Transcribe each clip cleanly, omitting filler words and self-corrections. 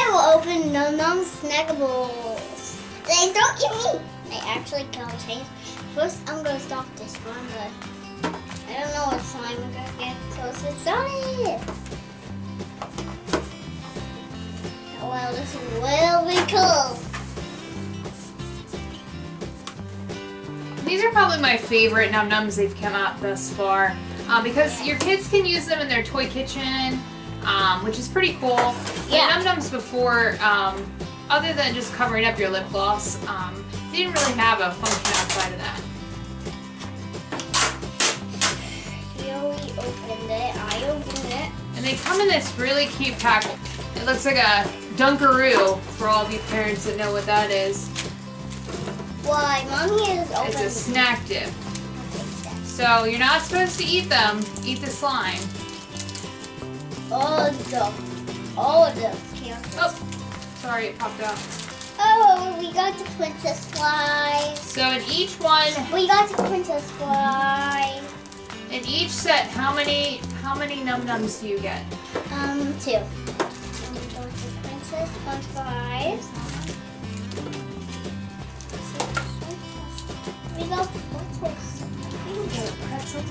Today we'll open Noms Snackables. They don't eat me. They actually can change. First, I'm gonna start this one, but I don't know what slime we're gonna get. So let's get started. Oh, well, this will be cool. These are probably my favorite Num Nums they've come out thus far because your kids can use them in their toy kitchen, which is pretty cool. Yeah. The Num Nums before, other than just covering up your lip gloss, they didn't really have a function outside of that. Here we opened it. I opened it. And they come in this really cute pack. It looks like a Dunkaroo for all of you parents that know what that is. Why, Mommy is open. It's a snack dip. So you're not supposed to eat them. Eat the slime. All of them. Oh, sorry, it popped out. Oh, we got the princess fly. So in each one, We got the princess fly. in each set, how many Num Nums do you get? 2. And we got the princess fly. We got pretzels. You can get pretzels.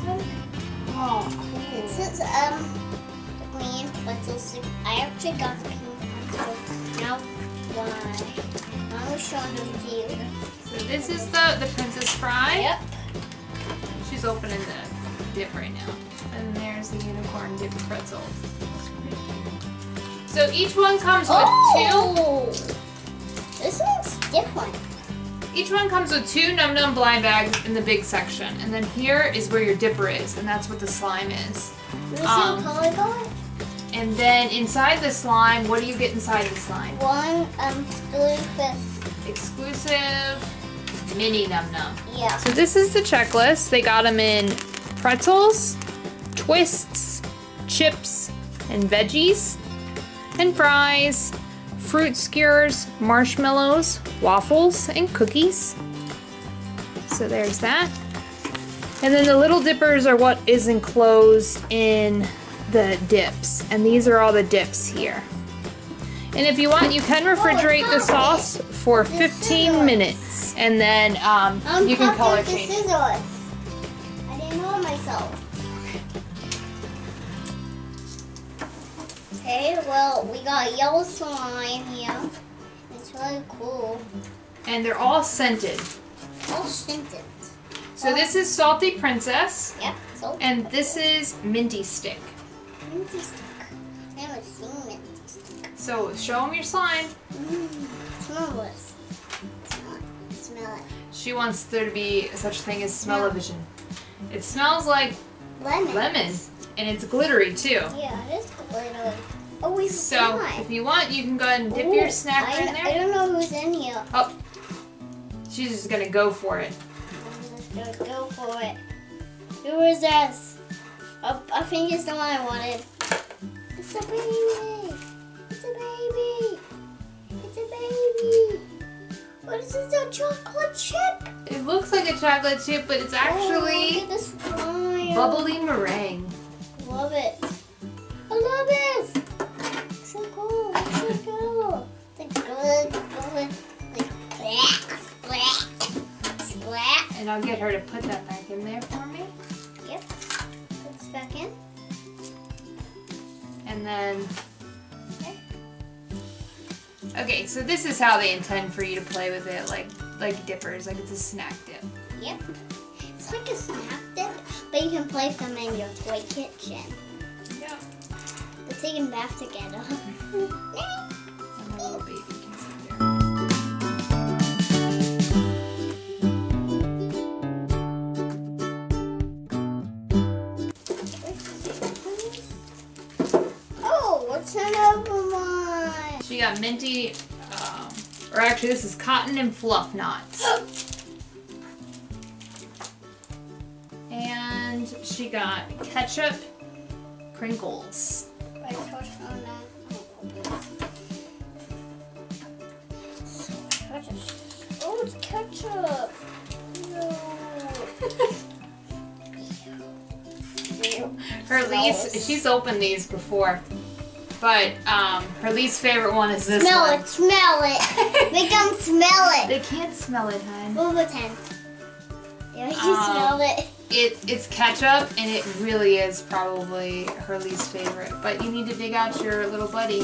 Oh, cool. This is the green pretzel soup. I actually got the pink pretzel. Now why? I'm showing them to you. So this is the princess fry. Yep. She's opening the dip right now. And there's the unicorn dip pretzel. So each one comes with two. This one's different. Each one comes with 2 Num Num blind bags in the big section. And then here is where your dipper is, and that's what the slime is. Let me see what color going. And then inside the slime, what do you get inside the slime? One Exclusive mini Num Num. Yeah. So this is the checklist. They got them in pretzels, twists, chips, and veggies, and fries, fruit skewers, marshmallows, waffles, and cookies. So there's that. And then the little dippers are what is enclosed in the dips. And these are all the dips here. And if you want, you can refrigerate the sauce for 15 minutes. And then you can color change it. I didn't know myself. Okay, well, we got yellow slime here. It's really cool. And they're all scented. All scented. So this is Salty Princess. Yep. Salty And this is Minty Stick. Minty stick. I haven't seen minty stick. So show them your slime. Smell this. Smell it. She wants there to be such a thing as smell-o-vision. It smells like lemon. And it's glittery too. Yeah, it is glittery. Oh, we So if you want, you can go ahead and dip your snack in there. I don't know who's in here. Oh, she's just gonna go for it. I'm just gonna go for it. Who is this? Oh, I think it's the one I wanted. It's a baby. It's a baby. It's a baby. What is this? A chocolate chip? It looks like a chocolate chip, but it's actually look at this slime. bubbly meringue. Love it. I love it. So cool. So cool. It's good. Like splat. Splat. And I'll get her to put that back in there for me. Yep. Put this back in. And then, okay, so this is how they intend for you to play with it, like dippers, like it's a snack dip. Yep. It's like a snack dip, but you can place them in your toy kitchen. Yeah. They're taking bath together. And the little baby can sit there. Oh, what's another one? She got minty, or actually this is cotton and fluff knots. And she got ketchup crinkles. Oh, it's ketchup. No. Her least, she's opened these before. But her least favorite one is this smell one. Smell it. Make them smell it. They can't smell it, hon. We'll pretend. Yeah, you smell it. It's ketchup, and it really is probably her least favorite. But you need to dig out your little buddy.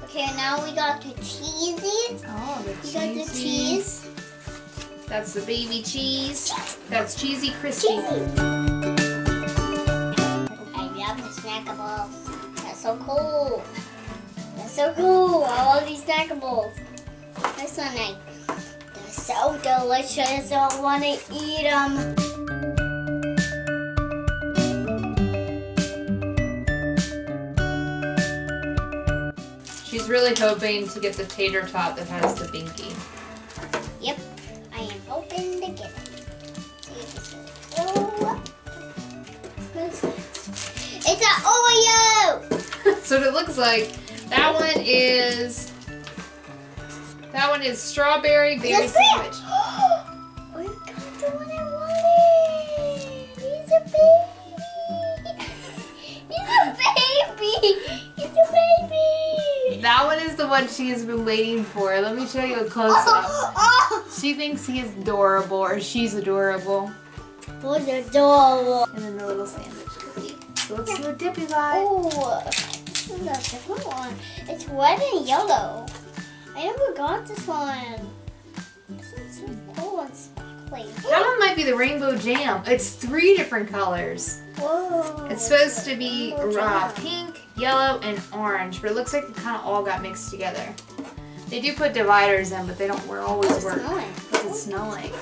Okay, now we got the cheesies. Oh, the cheese. We got the cheese. That's the baby cheese. That's cheesy crispy. I love the snackables. That's so cool. That's so cool. I love these snackables. They're so nice. They're so delicious. I want to eat them. She's really hoping to get the tater tot that has the binky. Yep, I am hoping to get it. Oh, it's an Oreo. So what it looks like, that one is strawberry berry sandwich. We got the one I wanted. He's a baby. He's a baby. He's a baby. That one is the one she has been waiting for. Let me show you a close-up. She thinks he is adorable, or she's adorable. Who's adorable? And then the little sandwich cookie. It looks so dippy vibe. Oh, this is a different one. It's red and yellow. I never got this one. This is so cool and sparkly. That one might be the rainbow jam. It's 3 different colors. Whoa. It's supposed to be pink, yellow, and orange, but it looks like it kind of all got mixed together. They do put dividers in, but they don't always work. What does it smell like?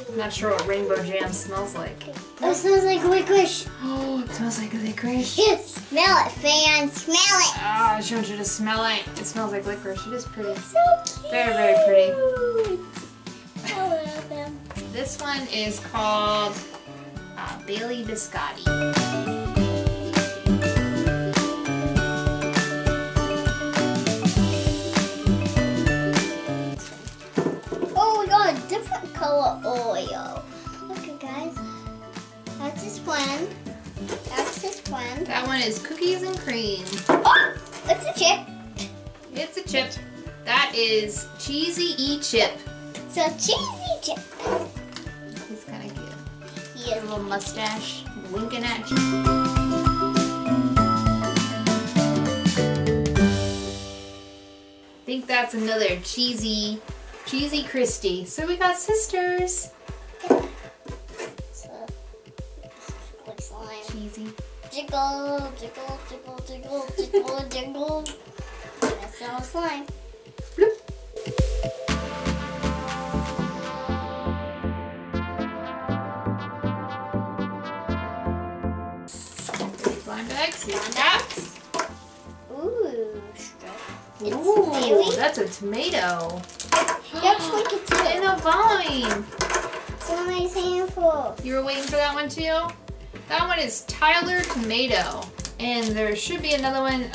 I'm not sure what rainbow jam smells like. Oh, it smells like licorice. Oh, it smells like licorice. Yes, smell it, fans. Smell it. Oh, I showed you to smell it. It smells like licorice. It is pretty. So cute. Very, very pretty. I love them. This one is called Bailey Biscotti. Oh, we got a different color Oreo. Okay, guys. That's this one. That's this one. That one is cookies and cream. Oh, it's a chip. It's a chip. That is Cheesy E-Chip. It's a cheesy chip. He's kind of cute. He is. A little mustache, winking at you. I think that's another cheesy Christy. So we got sisters. Quick slime. Cheesy. Jiggle, jiggle, jiggle, jiggle, jiggle, jiggle. That's all slime. Bloop. Slime bags. See what we got? Ooh, it's Ooh, berry. that's a tomato. Looks like it's In a vine. It's a nice handful. You were waiting for that one too? That one is Tyler Tomato. And there should be another one,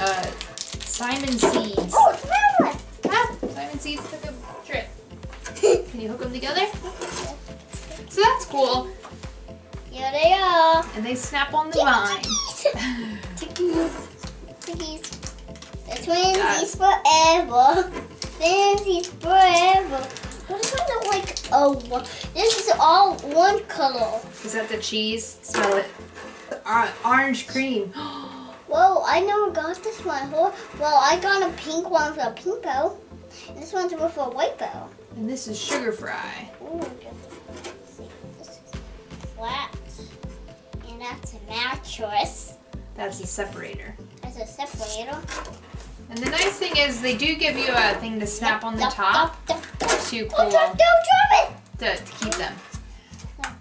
Simon Seeds. Oh, it's another one. Ah, Simon Seeds took a trip. Can you hook them together? So that's cool. Here they are. And they snap on the vine. Cookies. The twinsies forever. Twinsies forever. What is it like? Oh, this is all one color. Is that the cheese? Smell it. Orange cream. Whoa, I never got this one. Well, I got a pink one for a pink bow. And this one's for a white bow. And this is sugar fry. Ooh, this is flat. And that's a mattress. That's a separator. That's a separator. And the nice thing is they do give you a thing to snap on the top to Don't drop it! to keep them.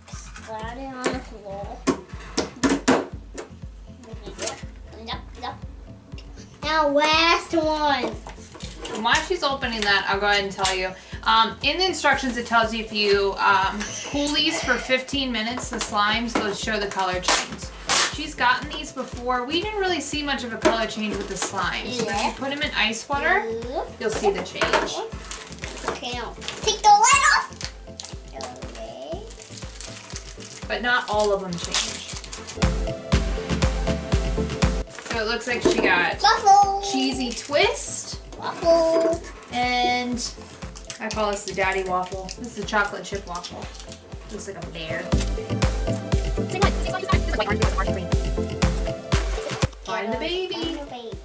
Splat it on the floor. Now last one. And while she's opening that, I'll go ahead and tell you. In the instructions, it tells you if you cool these for 15 minutes, the slimes, they'll show the color change. She's gotten these before. We didn't really see much of a color change with the slimes. But if you put them in ice water, you'll see the change. Okay, now take the lid off. Okay. but not all of them change. So it looks like she got Waffle. cheesy twist. Waffle. And I call this the daddy waffle. This is a chocolate chip waffle. Looks like a bear. Find the baby. Find the baby.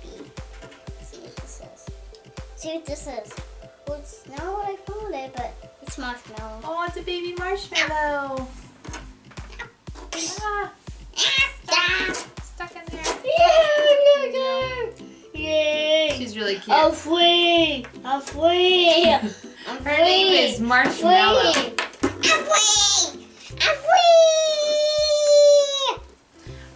See what this is. See what this is. Well, it's not what I found it, but it's marshmallow. Oh, it's a baby marshmallow. Ah, stuck in there. Yay! She's really cute. I'm free! I'm free! I'm free! Her name is Marshmallow. I'm free! I'm free!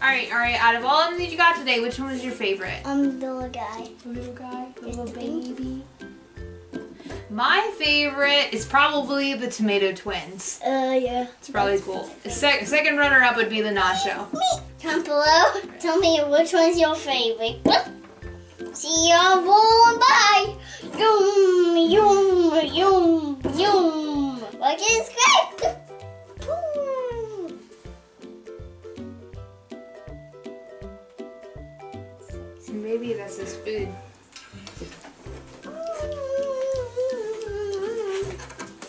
All right. Out of all of them that you got today, which one was your favorite? The little guy. The little guy, the Just little the baby. My favorite is probably the Tomato Twins. Yeah. It's probably cool. The second runner-up would be the Nacho. Comment below. Tell me which one's your favorite. See y'all rolling by. Yum, yum, yum, yum. Like it's great. Maybe that's his food.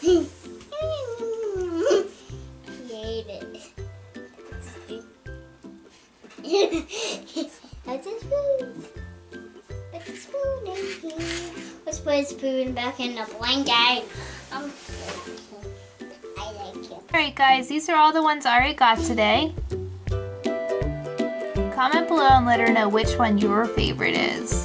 He ate it. That's his food. Put the spoon in here. Let's put his spoon back in the blanket. I like it. Alright guys, these are all the ones Aria got today. Comment below and let her know which one your favorite is.